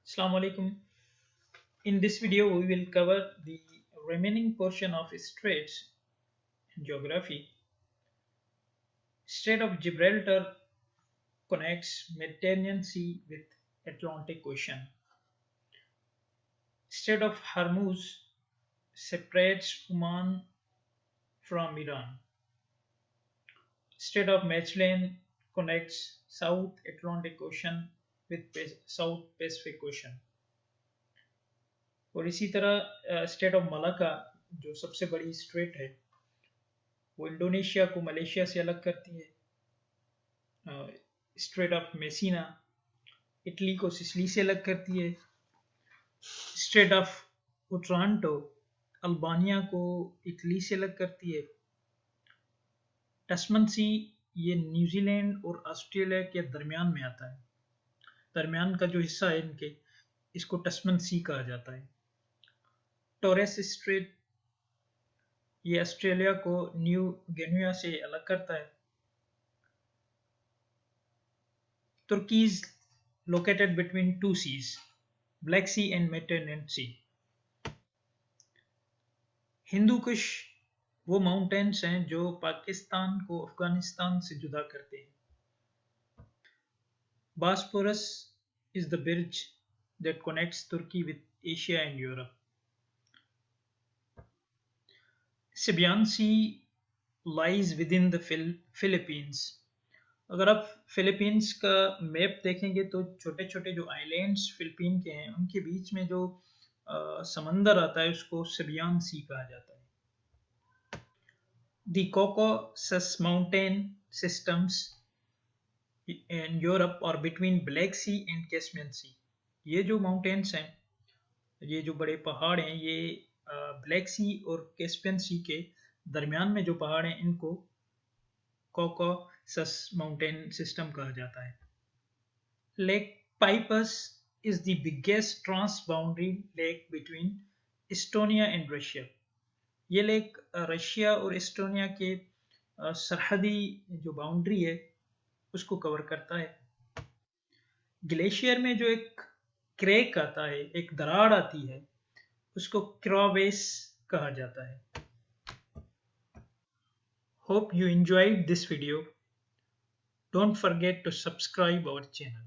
Assalamu alaikum. In this video, we will cover the remaining portion of straits in geography. Strait of Gibraltar connects Mediterranean Sea with Atlantic Ocean. Strait of Hormuz separates Oman from Iran. Strait of Magellan connects South Atlantic Ocean with South Pacific Ocean. और इसी तरह state of Malacca जो सबसे बड़ी straight है वो Indonesia को Malaysia से अलग करती है। स्ट्रेट ऑफ मेसिना इटली को सिसिली से अलग करती है। स्ट्रेट ऑफ ओट्रांटो अल्बानिया को इटली से अलग करती है। टस्मन सी ये न्यूजीलैंड और ऑस्ट्रेलिया के दरमियान में आता है। दरमियान का जो हिस्सा है इनके इसको टस्मन सी कहा जाता है। टोरेस स्ट्रेट ये ऑस्ट्रेलिया को न्यू गिनिया से अलग करता है। Turkey is located between two seas, Black Sea and Mediterranean Sea. Hindu Kush वो माउंटेन्स हैं जो पाकिस्तान को अफगानिस्तान से जुदा करते हैं। Bosphorus is the bridge that connects Turkey with Asia and Europe. Sibuyan Sea lies with in the Philippines. अगर आप फिलीपींस का मैप देखेंगे तो छोटे छोटे जो आइलैंड्स फिलीपीन के हैं उनके बीच में जो समंदर आता है उसको सिबियान सी कहा जाता है। The Caucasus mountain systems in Europe और between Black Sea and Caspian Sea. ये जो माउंटेन्स हैं, ये जो बड़े पहाड़ हैं, ये ब्लैक सी और कैस्पियन सी के दरमियान में जो पहाड़ हैं इनको कॉकासस माउंटेन सिस्टम कहा जाता है। Lake Peipus is the biggest transboundary lake between Estonia and Russia. ये लेक रशिया और एस्टोनिया के सरहदी जो बाउंड्री है उसको कवर करता है। ग्लेशियर में जो एक क्रैक आता है, एक दरार आती है, उसको क्रेवेस कहा जाता है। Hope you enjoyed this video. Don't forget to subscribe our channel.